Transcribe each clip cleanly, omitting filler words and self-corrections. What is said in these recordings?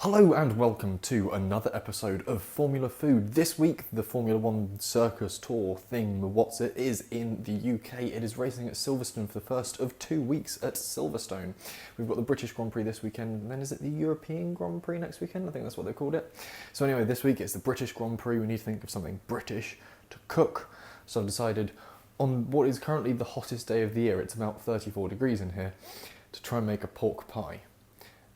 Hello and welcome to another episode of Formula Food. This week, the Formula One Circus Tour thing, what's it, is in the UK. It is racing at Silverstone for the first of 2 weeks at Silverstone. We've got the British Grand Prix this weekend, and then is it the European Grand Prix next weekend? I think that's what they called it. So anyway, this week it's the British Grand Prix. We need to think of something British to cook. So I've decided on what is currently the hottest day of the year, it's about 34 degrees in here, to try and make a pork pie.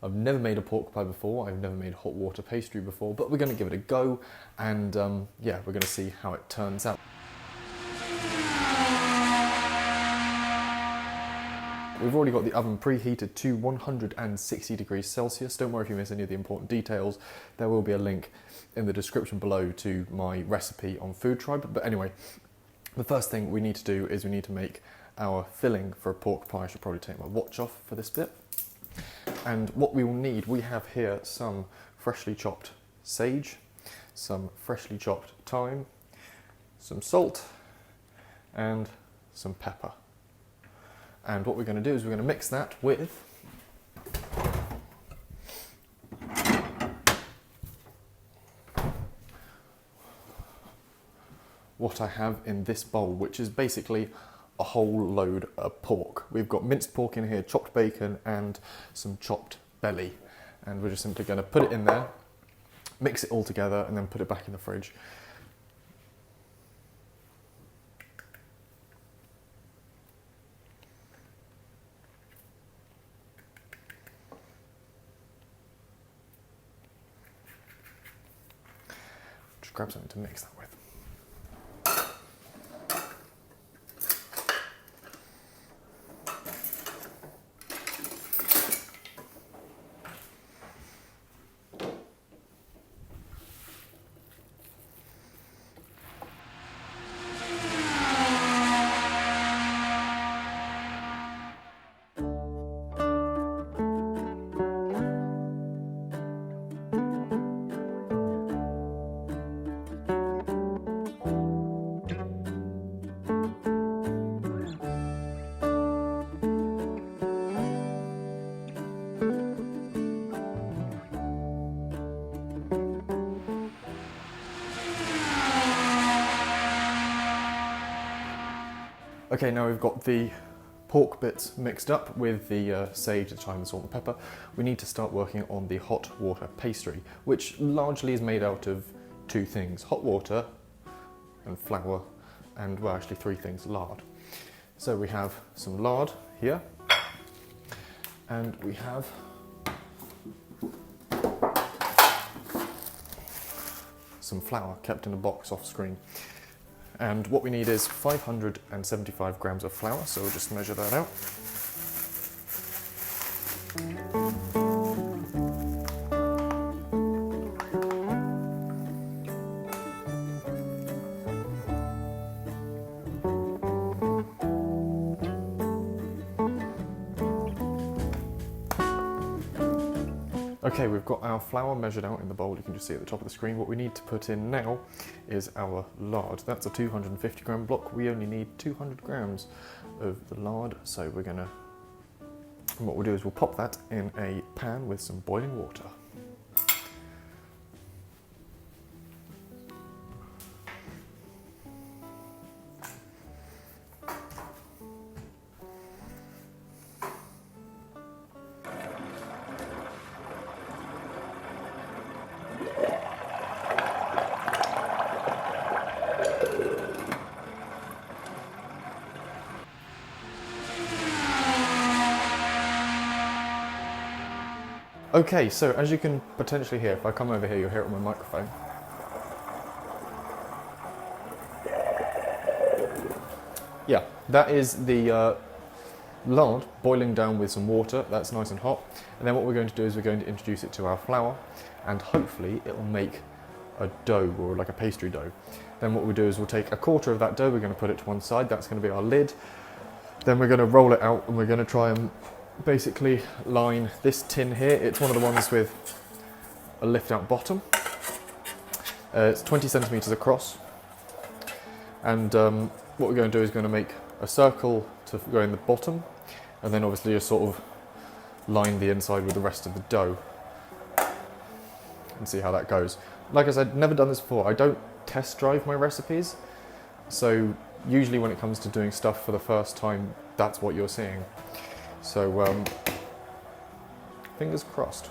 I've never made a pork pie before, I've never made hot water pastry before, but we're going to give it a go, and yeah, we're going to see how it turns out. We've already got the oven preheated to 160 degrees Celsius. Don't worry if you miss any of the important details. There will be a link in the description below to my recipe on Food Tribe. But anyway, the first thing we need to do is we need to make our filling for a pork pie. I should probably take my watch off for this bit. And what we will need, we have here some freshly chopped sage, some freshly chopped thyme, some salt, and some pepper. And what we're going to do is we're going to mix that with what I have in this bowl, which is basically a whole load of pork. We've got minced pork in here, chopped bacon, and some chopped belly. And we're just simply going to put it in there, mix it all together, and then put it back in the fridge. Just grab something to mix that with. Okay, now we've got the pork bits mixed up with the sage, the thyme, the salt and pepper. We need to start working on the hot water pastry, which largely is made out of two things: hot water and flour, and well, actually three things: lard. So we have some lard here, and we have some flour kept in a box off screen. And what we need is 575 grams of flour, so we'll just measure that out. Okay, we've got our flour measured out in the bowl. You can just see at the top of the screen. What we need to put in now is our lard. That's a 250 gram block. We only need 200 grams of the lard. So we're gonna, and what we'll do is we'll pop that in a pan with some boiling water. Okay, so as you can potentially hear, if I come over here, you'll hear it on my microphone. Yeah, that is the lard boiling down with some water. That's nice and hot. And then what we're going to do is we're going to introduce it to our flour, and hopefully it will make a dough, or like a pastry dough. Then what we'll do is we'll take a quarter of that dough, we're going to put it to one side. That's going to be our lid. Then we're going to roll it out, and we're going to try and basically line this tin here. It's one of the ones with a lift out bottom. It's 20 centimeters across, and what we're going to do is going to make a circle to go in the bottom, and then obviously just sort of line the inside with the rest of the dough. and see how that goes. Like I said, never done this before. I don't test drive my recipes, so usually when it comes to doing stuff for the first time, that's what you're seeing. So fingers crossed.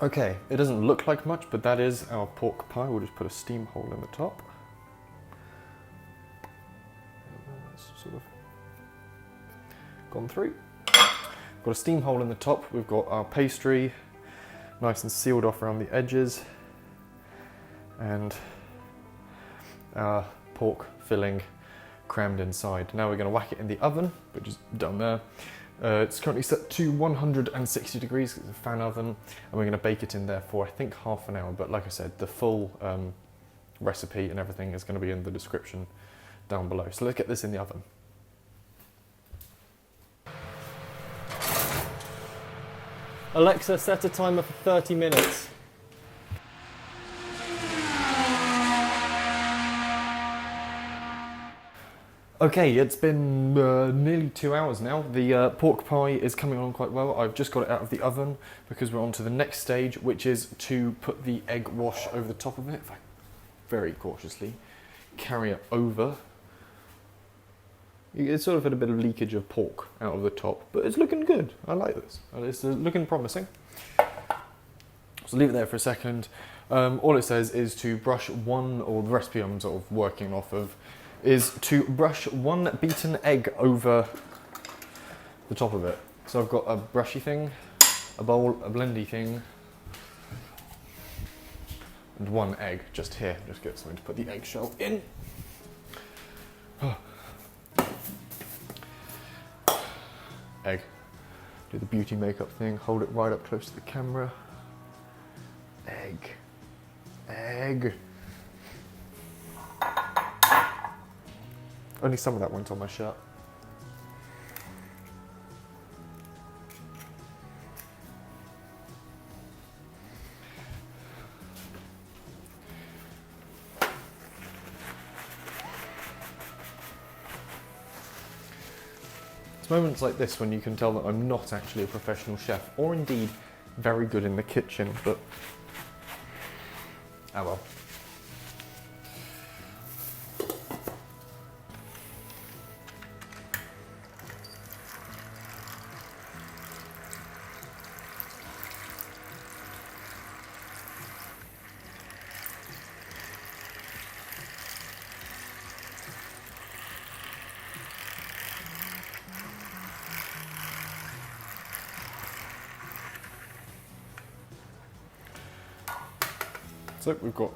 Okay, it doesn't look like much, but that is our pork pie. We'll just put a steam hole in the top. It's sort of gone through. Got a steam hole in the top. We've got our pastry nice and sealed off around the edges, and our pork filling crammed inside. Now we're going to whack it in the oven, which is done there. It's currently set to 160 degrees, it's a fan oven, and we're going to bake it in there for I think half an hour, but like I said, the full recipe and everything is going to be in the description down below. So let's get this in the oven. Alexa, set a timer for 30 minutes. Okay, it's been nearly 2 hours now. The pork pie is coming along quite well. I've just got it out of the oven because we're on to the next stage, which is to put the egg wash over the top of it. If I very cautiously carry it over, it's sort of had a bit of leakage of pork out of the top, but it's looking good. I like this. It's looking promising. So leave it there for a second. All it says is to brush one, or the recipe I'm sort of working off of, is to brush one beaten egg over the top of it. So I've got a brushy thing, a bowl, a blendy thing, and one egg just here. Just get something to put the eggshell in. Egg. Do the beauty makeup thing, hold it right up close to the camera. Egg. Egg. Only some of that went on my shirt. It's moments like this when you can tell that I'm not actually a professional chef, or indeed very good in the kitchen, but oh well. So we've got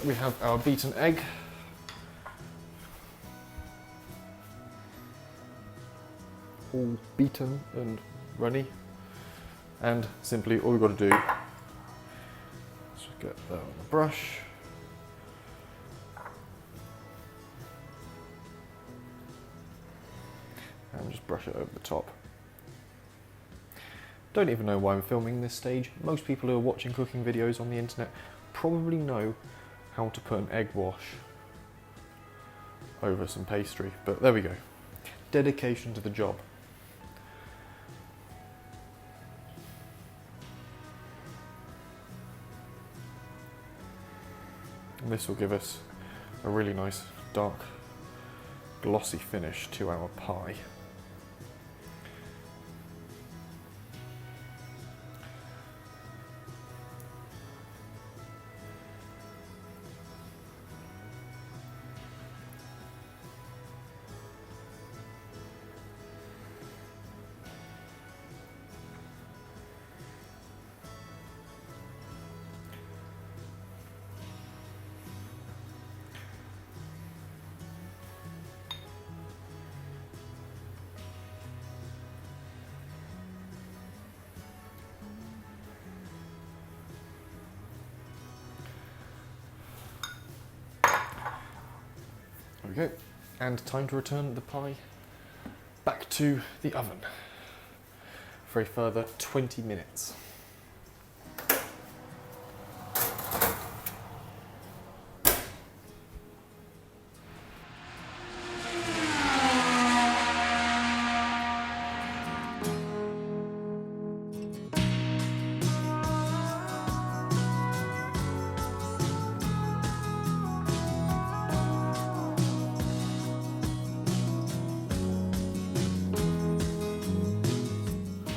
we have our beaten egg. All beaten and runny. And simply all we've got to do is get that on the brush. And just brush it over the top. Don't even know why I'm filming this stage. Most people who are watching cooking videos on the internet probably know how to put an egg wash over some pastry, but there we go. Dedication to the job. And this will give us a really nice dark glossy finish to our pie. There we go, and time to return the pie back to the oven for a further 20 minutes.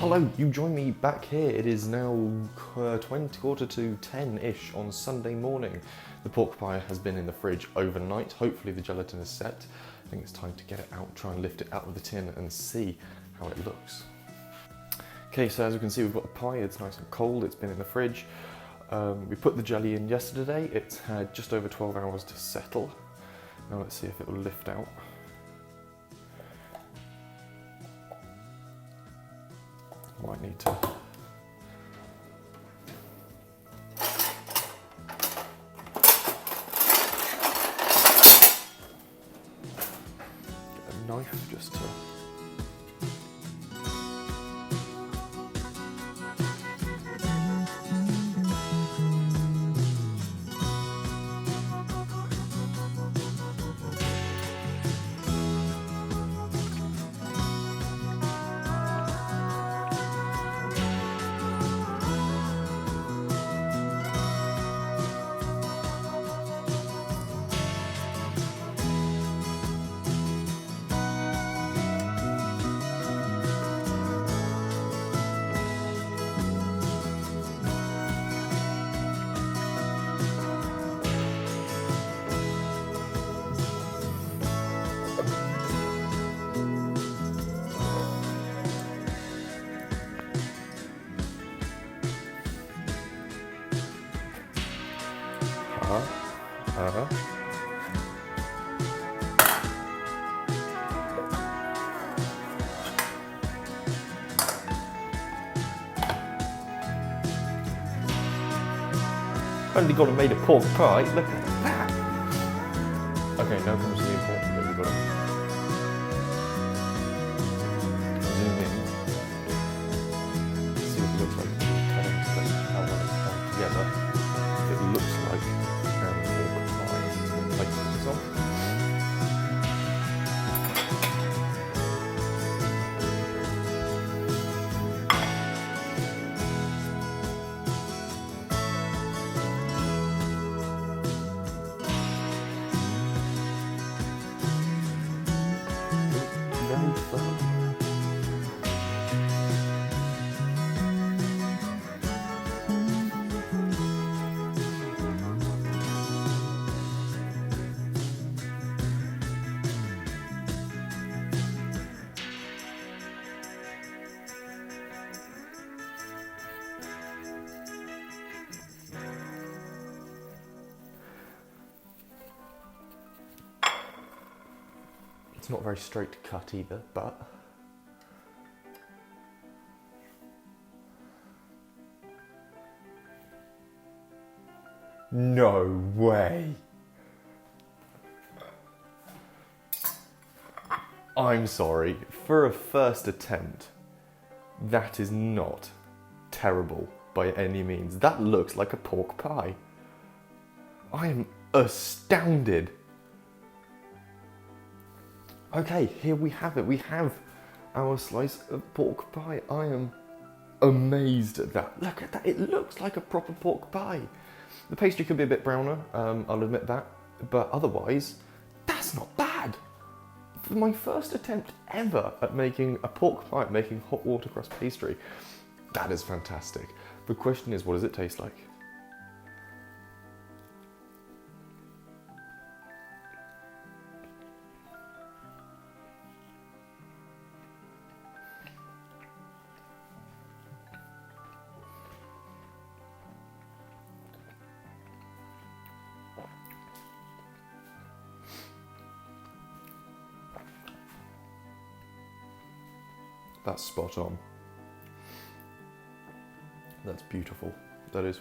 Hello, you join me back here. It is now 10:45-ish on Sunday morning. The pork pie has been in the fridge overnight. Hopefully the gelatin is set. I think it's time to get it out, try and lift it out of the tin and see how it looks. Okay, so as you can see, we've got the pie. It's nice and cold. It's been in the fridge. We put the jelly in yesterday. It's had just over 12 hours to settle. Now let's see if it will lift out. Might need to get a knife just to Only got and made a pork pie. Look at that. Okay, now comes the important bit. We've got to zoom in. See what it looks like. Try to explain how well it's held together. It looks like a pork pie. Like this on. It's not very straight to cut either, but no way. I'm sorry, for a first attempt, that is not terrible by any means. That looks like a pork pie. I am astounded. Okay, here we have it. We have our slice of pork pie. I am amazed at that. Look at that. It looks like a proper pork pie. The pastry could be a bit browner, I'll admit that. But otherwise, that's not bad. For my first attempt ever at making a pork pie, making hot water crust pastry, that is fantastic. The question is, what does it taste like? That's spot on. That's beautiful. That is.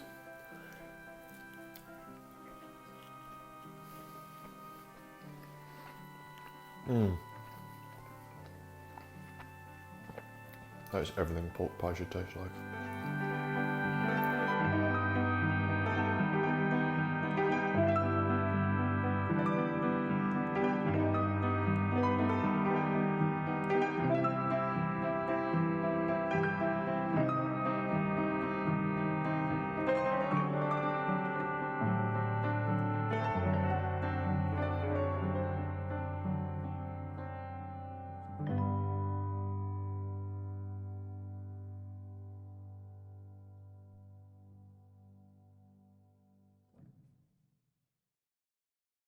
That is everything pork pie should taste like.